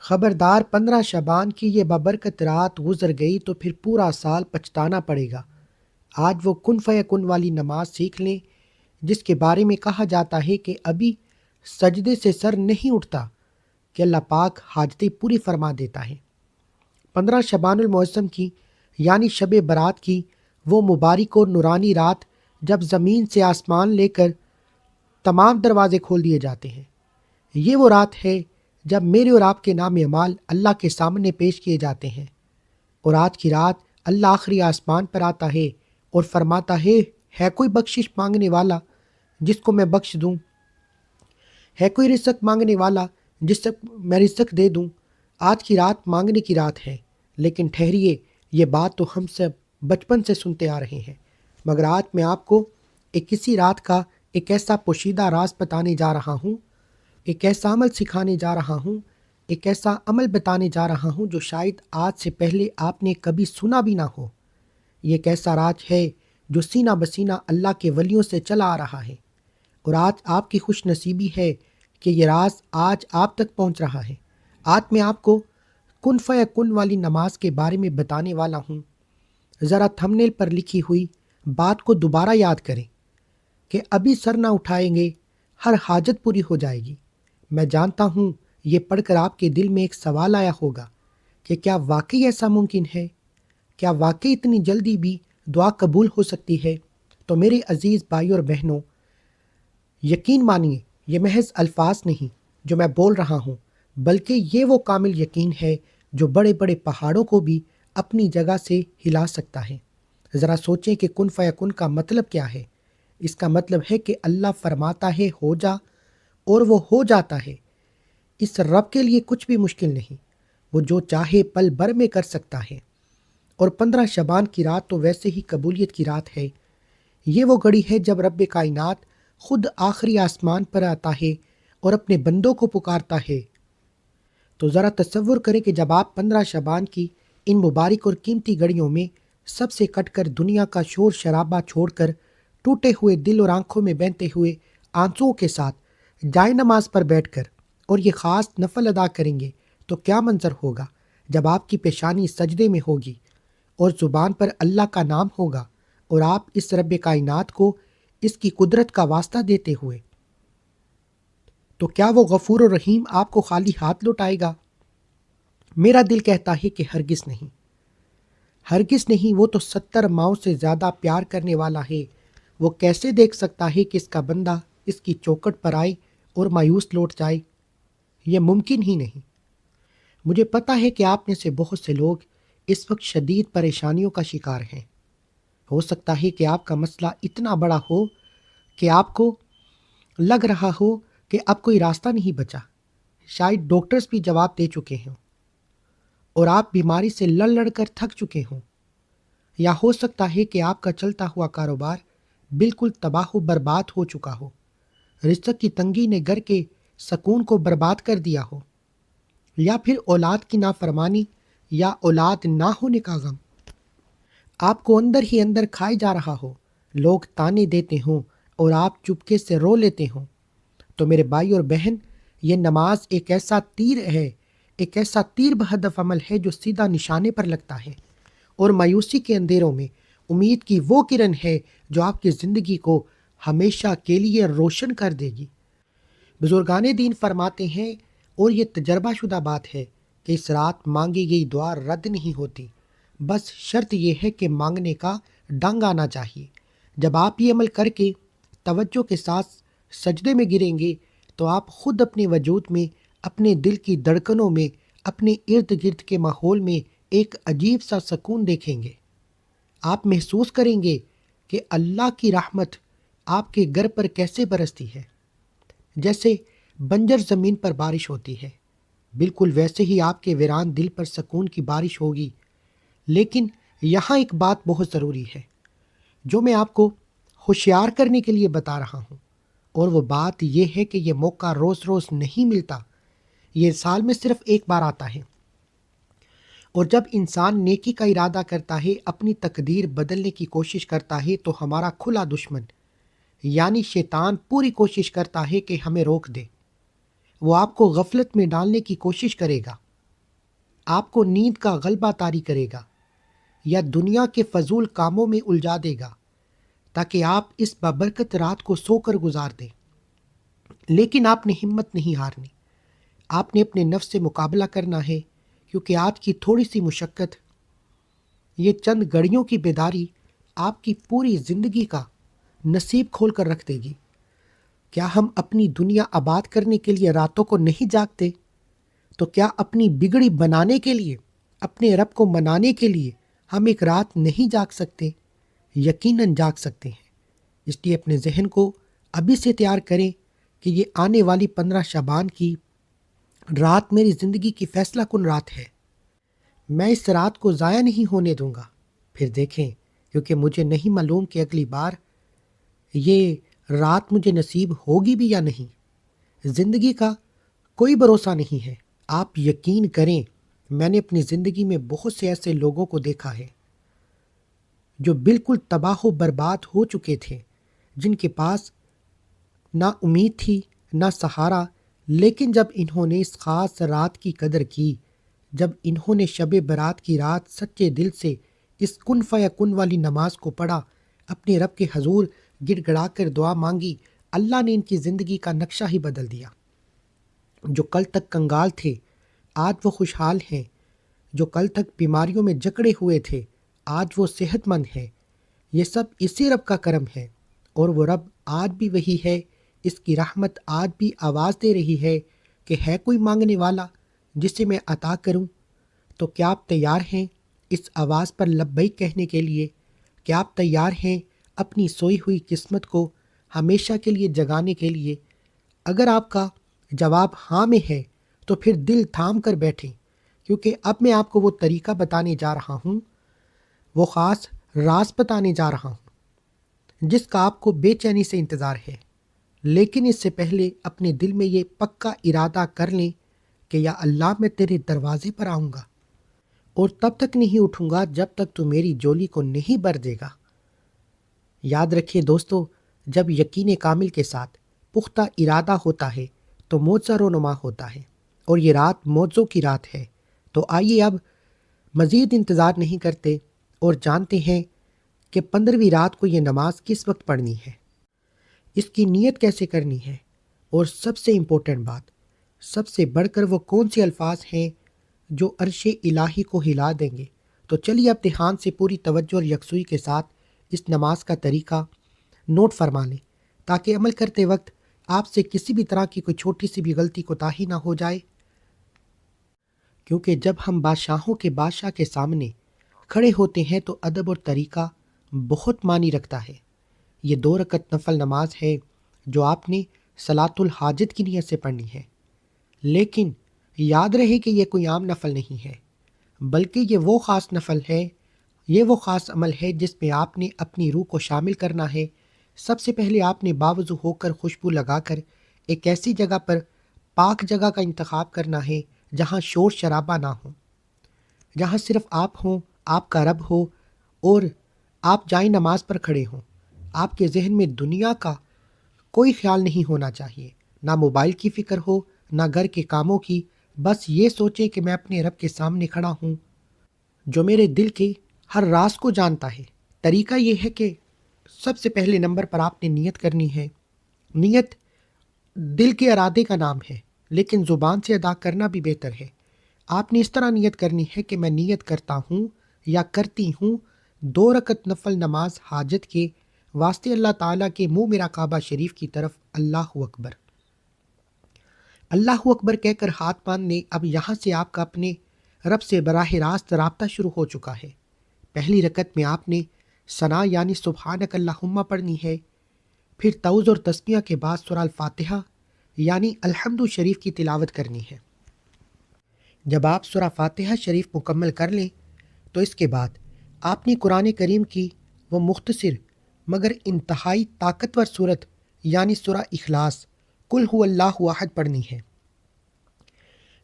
خبردار 15 شعبان کی یہ بابرکت رات گزر گئی تو پھر پورا سال پچھتانا پڑے گا۔ آج وہ کن فیکن والی نماز سیکھ لیں جس کے بارے میں کہا جاتا ہے کہ ابھی سجدے سے سر نہیں اٹھتا کہ اللہ پاک حاجتیں پوری فرما دیتا ہے۔ 15 شعبان المعظم کی یعنی شب برات کی وہ مبارک اور نورانی رات جب زمین سے آسمان لے کر تمام دروازے کھول دیے جاتے ہیں، یہ وہ رات ہے جب میرے اور آپ کے نام اعمال اللہ کے سامنے پیش کیے جاتے ہیں۔ اور آج کی رات اللہ آخری آسمان پر آتا ہے اور فرماتا ہے کوئی بخشش مانگنے والا جس کو میں بخش دوں، ہے کوئی رزق مانگنے والا جس سے میں رزق دے دوں۔ آج کی رات مانگنے کی رات ہے، لیکن ٹھہریے، یہ بات تو ہم سب بچپن سے سنتے آ رہے ہیں، مگر آج میں آپ کو کسی رات کا ایک ایسا پوشیدہ راز بتانے جا رہا ہوں، ایک ایسا عمل سکھانے جا رہا ہوں، ایک ایسا عمل بتانے جا رہا ہوں جو شاید آج سے پہلے آپ نے کبھی سنا بھی نہ ہو۔ یہ ایک ایسا راز ہے جو سینہ بسینہ اللہ کے ولیوں سے چلا آ رہا ہے، اور آج آپ کی خوش نصیبی ہے کہ یہ راز آج آپ تک پہنچ رہا ہے۔ آج میں آپ کو کن فیکن والی نماز کے بارے میں بتانے والا ہوں۔ ذرا تھمبنیل پر لکھی ہوئی بات کو دوبارہ یاد کریں کہ ابھی سر نہ اٹھائیں گے ہر حاجت پوری ہو جائے گی۔ میں جانتا ہوں یہ پڑھ کر آپ کے دل میں ایک سوال آیا ہوگا کہ کیا واقعی ایسا ممکن ہے؟ کیا واقعی اتنی جلدی بھی دعا قبول ہو سکتی ہے؟ تو میرے عزیز بھائی اور بہنوں، یقین مانیے، یہ محض الفاظ نہیں جو میں بول رہا ہوں، بلکہ یہ وہ کامل یقین ہے جو بڑے بڑے پہاڑوں کو بھی اپنی جگہ سے ہلا سکتا ہے۔ ذرا سوچیں کہ کن فیکن کا مطلب کیا ہے۔ اس کا مطلب ہے کہ اللہ فرماتا ہے ہو جا اور وہ ہو جاتا ہے۔ اس رب کے لیے کچھ بھی مشکل نہیں، وہ جو چاہے پل بھر میں کر سکتا ہے۔ اور 15 شعبان کی رات تو ویسے ہی قبولیت کی رات ہے۔ یہ وہ گھڑی ہے جب رب کائنات خود آخری آسمان پر آتا ہے اور اپنے بندوں کو پکارتا ہے۔ تو ذرا تصور کریں کہ جب آپ 15 شعبان کی ان مبارک اور قیمتی گھڑیوں میں سب سے کٹ کر دنیا کا شور شرابہ چھوڑ کر ٹوٹے ہوئے دل اور آنکھوں میں بہتے ہوئے آنسوؤں کے ساتھ جائے نماز پر بیٹھ کر اور یہ خاص نفل ادا کریں گے تو کیا منظر ہوگا جب آپ کی پیشانی سجدے میں ہوگی اور زبان پر اللہ کا نام ہوگا اور آپ اس رب کائنات کو اس کی قدرت کا واسطہ دیتے ہوئے، تو کیا وہ غفور و رحیم آپ کو خالی ہاتھ لوٹائے گا؟ میرا دل کہتا ہے کہ ہرگز نہیں، ہرگز نہیں۔ وہ تو 70 ماؤں سے زیادہ پیار کرنے والا ہے۔ وہ کیسے دیکھ سکتا ہے کہ اس کا بندہ اس کی چوکھٹ پر آئے اور مایوس لوٹ جائے؟ یہ ممکن ہی نہیں۔ مجھے پتا ہے کہ آپ میں سے بہت سے لوگ اس وقت شدید پریشانیوں کا شکار ہیں۔ ہو سکتا ہے کہ آپ کا مسئلہ اتنا بڑا ہو کہ آپ کو لگ رہا ہو کہ اب کوئی راستہ نہیں بچا۔ شاید ڈاکٹرز بھی جواب دے چکے ہوں اور آپ بیماری سے لڑ لڑ کر تھک چکے ہوں، یا ہو سکتا ہے کہ آپ کا چلتا ہوا کاروبار بالکل تباہ و برباد ہو چکا ہو، رزق کی تنگی نے گھر کے سکون کو برباد کر دیا ہو، یا پھر اولاد کی نافرمانی یا اولاد نہ ہونے کا غم آپ کو اندر ہی اندر کھائے جا رہا ہو، لوگ تانے دیتے ہوں اور آپ چپکے سے رو لیتے ہوں۔ تو میرے بھائی اور بہن، یہ نماز ایک ایسا تیر ہے، ایک ایسا تیر بہدف عمل ہے جو سیدھا نشانے پر لگتا ہے، اور مایوسی کے اندھیروں میں امید کی وہ کرن ہے جو آپ کی زندگی کو ہمیشہ کے لیے روشن کر دے گی۔ بزرگان دین فرماتے ہیں، اور یہ تجربہ شدہ بات ہے، کہ اس رات مانگی گئی دعا رد نہیں ہوتی، بس شرط یہ ہے کہ مانگنے کا ڈنگ آنا چاہیے۔ جب آپ یہ عمل کر کے توجہ کے ساتھ سجدے میں گریں گے تو آپ خود اپنے وجود میں، اپنے دل کی دھڑکنوں میں، اپنے ارد گرد کے ماحول میں ایک عجیب سا سکون دیکھیں گے۔ آپ محسوس کریں گے کہ اللہ کی رحمت آپ کے گھر پر کیسے برستی ہے، جیسے بنجر زمین پر بارش ہوتی ہے، بالکل ویسے ہی آپ کے ویران دل پر سکون کی بارش ہوگی۔ لیکن یہاں ایک بات بہت ضروری ہے جو میں آپ کو ہوشیار کرنے کے لیے بتا رہا ہوں، اور وہ بات یہ ہے کہ یہ موقع روز روز نہیں ملتا، یہ سال میں صرف ایک بار آتا ہے۔ اور جب انسان نیکی کا ارادہ کرتا ہے، اپنی تقدیر بدلنے کی کوشش کرتا ہے، تو ہمارا کھلا دشمن یعنی شیطان پوری کوشش کرتا ہے کہ ہمیں روک دے۔ وہ آپ کو غفلت میں ڈالنے کی کوشش کرے گا، آپ کو نیند کا غلبہ طاری کرے گا یا دنیا کے فضول کاموں میں الجھا دے گا تاکہ آپ اس بابرکت رات کو سو کر گزار دیں۔ لیکن آپ نے ہمت نہیں ہارنی، آپ نے اپنے نفس سے مقابلہ کرنا ہے، کیونکہ آج کی تھوڑی سی مشقت، یہ چند گھڑیوں کی بیداری آپ کی پوری زندگی کا نصیب کھول کر رکھ دے گی۔ کیا ہم اپنی دنیا آباد کرنے کے لیے راتوں کو نہیں جاگتے؟ تو کیا اپنی بگڑی بنانے کے لیے، اپنے رب کو منانے کے لیے ہم ایک رات نہیں جاگ سکتے؟ یقیناً جاگ سکتے ہیں۔ اس لیے اپنے ذہن کو ابھی سے تیار کریں کہ یہ آنے والی 15 شعبان کی رات میری زندگی کی فیصلہ کن رات ہے۔ میں اس رات کو ضائع نہیں ہونے دوں گا۔ پھر دیکھیں، کیونکہ مجھے نہیں معلوم کہ اگلی بار یہ رات مجھے نصیب ہوگی بھی یا نہیں۔ زندگی کا کوئی بھروسہ نہیں ہے۔ آپ یقین کریں، میں نے اپنی زندگی میں بہت سے ایسے لوگوں کو دیکھا ہے جو بالکل تباہ و برباد ہو چکے تھے، جن کے پاس نہ امید تھی نہ سہارا، لیکن جب انہوں نے اس خاص رات کی قدر کی، جب انہوں نے شب برات کی رات سچے دل سے اس کن فیکن والی نماز کو پڑھا، اپنے رب کے حضور گڑ گڑا کر دعا مانگی، اللہ نے ان کی زندگی کا نقشہ ہی بدل دیا۔ جو کل تک کنگال تھے آج وہ خوشحال ہیں، جو کل تک بیماریوں میں جکڑے ہوئے تھے آج وہ صحت مند ہیں۔ یہ سب اسی رب کا کرم ہے، اور وہ رب آج بھی وہی ہے۔ اس کی رحمت آج بھی آواز دے رہی ہے کہ ہے کوئی مانگنے والا جسے میں عطا کروں؟ تو کیا آپ تیار ہیں اس آواز پر لبیک کہنے کے لیے؟ کیا آپ تیار ہیں اپنی سوئی ہوئی قسمت کو ہمیشہ کے لیے جگانے کے لیے؟ اگر آپ کا جواب ہاں میں ہے تو پھر دل تھام کر بیٹھیں، کیونکہ اب میں آپ کو وہ طریقہ بتانے جا رہا ہوں، وہ خاص راز بتانے جا رہا ہوں جس کا آپ کو بے چینی سے انتظار ہے۔ لیکن اس سے پہلے اپنے دل میں یہ پکا ارادہ کر لیں کہ یا اللہ، میں تیرے دروازے پر آؤں گا اور تب تک نہیں اٹھوں گا جب تک تو میری جولی کو نہیں بھر دے گا۔ یاد رکھیے دوستو، جب یقین کامل کے ساتھ پختہ ارادہ ہوتا ہے تو معجزہ رونما ہوتا ہے، اور یہ رات معجزوں کی رات ہے۔ تو آئیے اب مزید انتظار نہیں کرتے اور جانتے ہیں کہ 15ویں رات کو یہ نماز کس وقت پڑھنی ہے، اس کی نیت کیسے کرنی ہے، اور سب سے امپورٹنٹ بات، سب سے بڑھ کر وہ کون سے الفاظ ہیں جو عرش الہی کو ہلا دیں گے۔ تو چلیے اب دھیان سے پوری توجہ اور یکسوئی کے ساتھ اس نماز کا طریقہ نوٹ فرما لیں، تاکہ عمل کرتے وقت آپ سے کسی بھی طرح کی کوئی چھوٹی سی بھی غلطی کوتاہی نہ ہو جائے، کیونکہ جب ہم بادشاہوں کے بادشاہ کے سامنے کھڑے ہوتے ہیں تو ادب اور طریقہ بہت معنی رکھتا ہے۔ یہ 2 رکعت نفل نماز ہے جو آپ نے صلاۃ الحاجت کی نیت سے پڑھنی ہے، لیکن یاد رہے کہ یہ کوئی عام نفل نہیں ہے، بلکہ یہ وہ خاص نفل ہے، یہ وہ خاص عمل ہے جس میں آپ نے اپنی روح کو شامل کرنا ہے۔ سب سے پہلے آپ نے باوضو ہو کر خوشبو لگا کر ایک ایسی جگہ پر، پاک جگہ کا انتخاب کرنا ہے جہاں شور شرابہ نہ ہو، جہاں صرف آپ ہوں، آپ کا رب ہو، اور آپ جائیں نماز پر کھڑے ہوں۔ آپ کے ذہن میں دنیا کا کوئی خیال نہیں ہونا چاہیے، نہ موبائل کی فکر ہو، نہ گھر کے کاموں کی۔ بس یہ سوچیں کہ میں اپنے رب کے سامنے کھڑا ہوں جو میرے دل کے ہر راز کو جانتا ہے۔ طریقہ یہ ہے کہ سب سے پہلے نمبر پر آپ نے نیت کرنی ہے۔ نیت دل کے ارادے کا نام ہے، لیکن زبان سے ادا کرنا بھی بہتر ہے۔ آپ نے اس طرح نیت کرنی ہے کہ میں نیت کرتا ہوں یا کرتی ہوں 2 رکعت نفل نماز حاجت کے واسطے اللہ تعالیٰ کے منہ میرا کعبہ شریف کی طرف، اللہ اکبر۔ اللہ اکبر کہہ کر ہاتھ باندھنے، اب یہاں سے آپ کا اپنے رب سے براہ راست رابطہ شروع ہو چکا ہے۔ پہلی رکعت میں آپ نے ثنا یعنی سبحانک اللہم پڑھنی ہے، پھر تعوذ اور تسبیح کے بعد سورہ الفاتحہ یعنی الحمد شریف کی تلاوت کرنی ہے۔ جب آپ سورہ فاتحہ شریف مکمل کر لیں تو اس کے بعد آپ نے قرآن کریم کی وہ مختصر مگر انتہائی طاقتور صورت یعنی سورہ اخلاص، قل هو اللہ احد پڑھنی ہے۔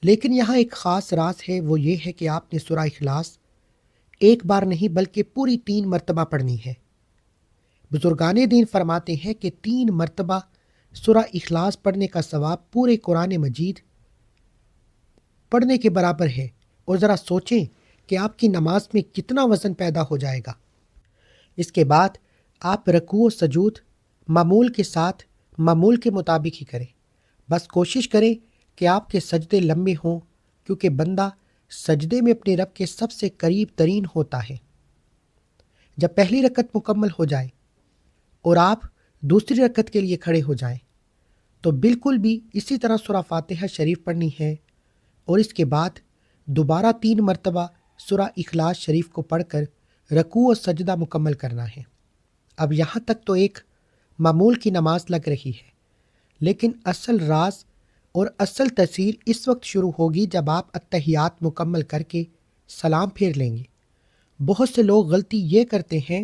لیکن یہاں ایک خاص راز ہے، وہ یہ ہے کہ آپ نے سورہ اخلاص ایک بار نہیں بلکہ پوری 3 مرتبہ پڑھنی ہے۔ بزرگان دین فرماتے ہیں کہ 3 مرتبہ سورہ اخلاص پڑھنے کا ثواب پورے قرآن مجید پڑھنے کے برابر ہے۔ اور ذرا سوچیں کہ آپ کی نماز میں کتنا وزن پیدا ہو جائے گا۔ اس کے بعد آپ رکوع و سجود معمول کے مطابق ہی کریں۔ بس کوشش کریں کہ آپ کے سجدے لمبے ہوں، کیونکہ بندہ سجدے میں اپنے رب کے سب سے قریب ترین ہوتا ہے۔ جب پہلی رکعت مکمل ہو جائے اور آپ دوسری رکعت کے لیے کھڑے ہو جائیں تو بالکل بھی اسی طرح سورہ فاتحہ شریف پڑھنی ہے، اور اس کے بعد دوبارہ 3 مرتبہ سورہ اخلاص شریف کو پڑھ کر رکوع و سجدہ مکمل کرنا ہے۔ اب یہاں تک تو ایک معمول کی نماز لگ رہی ہے، لیکن اصل راز اور اصل تاثیر اس وقت شروع ہوگی جب آپ اتحیات مکمل کر کے سلام پھیر لیں گے۔ بہت سے لوگ غلطی یہ کرتے ہیں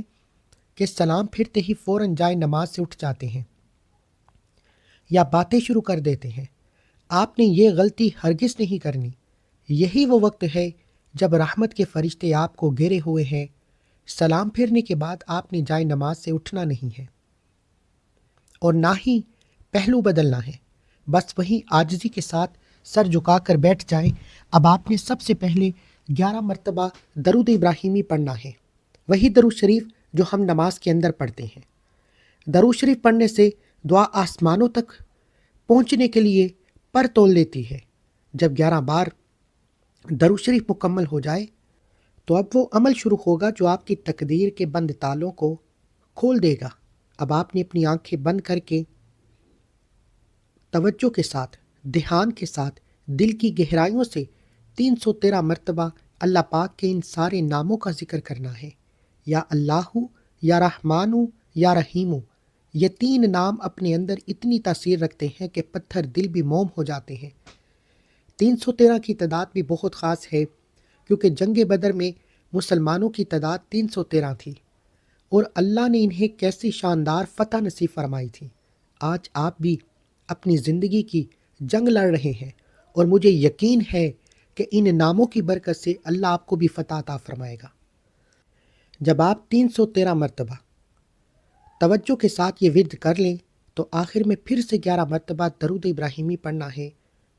کہ سلام پھرتے ہی فوراً جائے نماز سے اٹھ جاتے ہیں یا باتیں شروع کر دیتے ہیں۔ آپ نے یہ غلطی ہرگز نہیں کرنی۔ یہی وہ وقت ہے جب رحمت کے فرشتے آپ کو گھیرے ہوئے ہیں۔ سلام پھیرنے کے بعد آپ نے جائے نماز سے اٹھنا نہیں ہے اور نہ ہی پہلو بدلنا ہے، بس وہیں عاجزی کے ساتھ سر جھکا کر بیٹھ جائیں۔ اب آپ نے سب سے پہلے 11 مرتبہ درود ابراہیمی پڑھنا ہے، وہی درود شریف جو ہم نماز کے اندر پڑھتے ہیں۔ درود شریف پڑھنے سے دعا آسمانوں تک پہنچنے کے لیے پر تول لیتی ہے۔ جب 11 بار درود شریف مکمل ہو جائے تو اب وہ عمل شروع ہوگا جو آپ کی تقدیر کے بند تالوں کو کھول دے گا۔ اب آپ نے اپنی آنکھیں بند کر کے توجہ کے ساتھ، دھیان کے ساتھ، دل کی گہرائیوں سے 313 مرتبہ اللہ پاک کے ان سارے ناموں کا ذکر کرنا ہے۔ یا اللہ، یا رحمان، یا رحیم۔ یہ 3 نام اپنے اندر اتنی تاثیر رکھتے ہیں کہ پتھر دل بھی موم ہو جاتے ہیں۔ 313 کی تعداد بھی بہت خاص ہے، کیونکہ جنگ بدر میں مسلمانوں کی تعداد 313 تھی اور اللہ نے انہیں کیسی شاندار فتح نصیب فرمائی تھی۔ آج آپ بھی اپنی زندگی کی جنگ لڑ رہے ہیں اور مجھے یقین ہے کہ ان ناموں کی برکت سے اللہ آپ کو بھی فتح عطا فرمائے گا۔ جب آپ 313 مرتبہ توجہ کے ساتھ یہ ورد کر لیں تو آخر میں پھر سے 11 مرتبہ درود ابراہیمی پڑھنا ہے،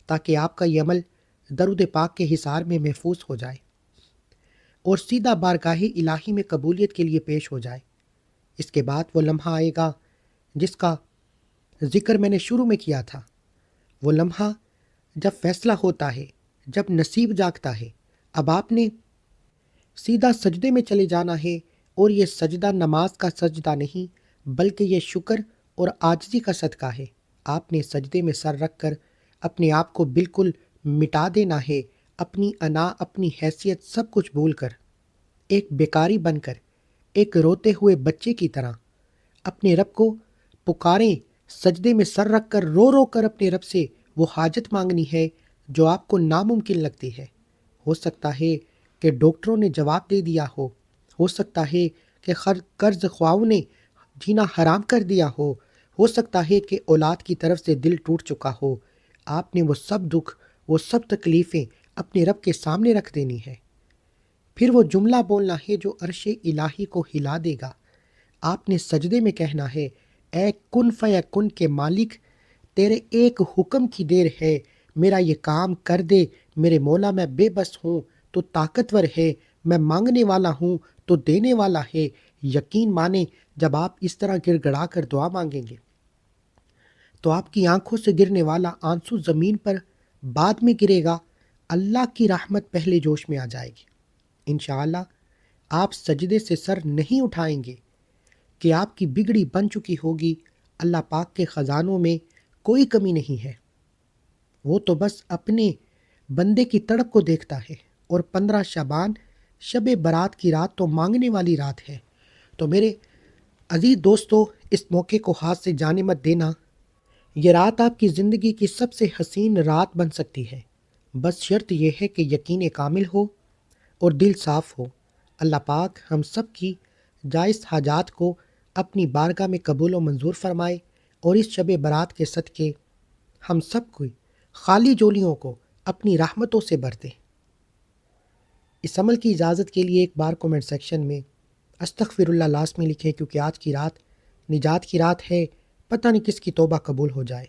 تاکہ آپ کا یہ عمل درود پاک کے حصار میں محفوظ ہو جائے اور سیدھا بارگاہ الہی میں قبولیت کے لیے پیش ہو جائے۔ اس کے بعد وہ لمحہ آئے گا جس کا ذکر میں نے شروع میں کیا تھا، وہ لمحہ جب فیصلہ ہوتا ہے، جب نصیب جاگتا ہے۔ اب آپ نے سیدھا سجدے میں چلے جانا ہے، اور یہ سجدہ نماز کا سجدہ نہیں بلکہ یہ شکر اور عاجزی کا صدقہ ہے۔ آپ نے سجدے میں سر رکھ کر اپنے آپ کو بالکل مٹا دینا ہے، اپنی انا، اپنی حیثیت سب کچھ بھول کر، ایک بیکاری بن کر، ایک روتے ہوئے بچے کی طرح اپنے رب کو پکاریں۔ سجدے میں سر رکھ کر رو رو کر اپنے رب سے وہ حاجت مانگنی ہے جو آپ کو ناممکن لگتی ہے۔ ہو سکتا ہے کہ ڈاکٹروں نے جواب دے دیا ہو سکتا ہے کہ قرض خواہوں نے جینا حرام کر دیا ہو سکتا ہے کہ اولاد کی طرف سے دل ٹوٹ چکا ہو۔ آپ نے وہ سب دکھ، وہ سب تکلیفیں اپنے رب کے سامنے رکھ دینی ہے۔ پھر وہ جملہ بولنا ہے جو عرش الہی کو ہلا دے گا۔ آپ نے سجدے میں کہنا ہے، اے کن فیکن کے مالک، تیرے ایک حکم کی دیر ہے، میرا یہ کام کر دے۔ میرے مولا، میں بے بس ہوں تو طاقتور ہے، میں مانگنے والا ہوں تو دینے والا ہے۔ یقین مانیں جب آپ اس طرح گڑ گڑا کر دعا مانگیں گے تو آپ کی آنکھوں سے گرنے والا آنسو زمین پر بعد میں گرے گا، اللہ کی رحمت پہلے جوش میں آ جائے گی۔ انشاءاللہ آپ سجدے سے سر نہیں اٹھائیں گے کہ آپ کی بگڑی بن چکی ہوگی۔ اللہ پاک کے خزانوں میں کوئی کمی نہیں ہے، وہ تو بس اپنے بندے کی تڑپ کو دیکھتا ہے۔ اور 15 شعبان شب برات کی رات تو مانگنے والی رات ہے۔ تو میرے عزیز دوستو، اس موقع کو ہاتھ سے جانے مت دینا۔ یہ رات آپ کی زندگی کی سب سے حسین رات بن سکتی ہے، بس شرط یہ ہے کہ یقین کامل ہو اور دل صاف ہو۔ اللہ پاک ہم سب کی جائز حاجات کو اپنی بارگاہ میں قبول و منظور فرمائے، اور اس شب برات کے صدقے ہم سب کو خالی جولیوں کو اپنی رحمتوں سے بھر دے۔ اس عمل کی اجازت کے لیے ایک بار کومنٹ سیکشن میں استغفر اللہ لازمی لکھیں، کیونکہ آج کی رات نجات کی رات ہے، پتہ نہیں کس کی توبہ قبول ہو جائے۔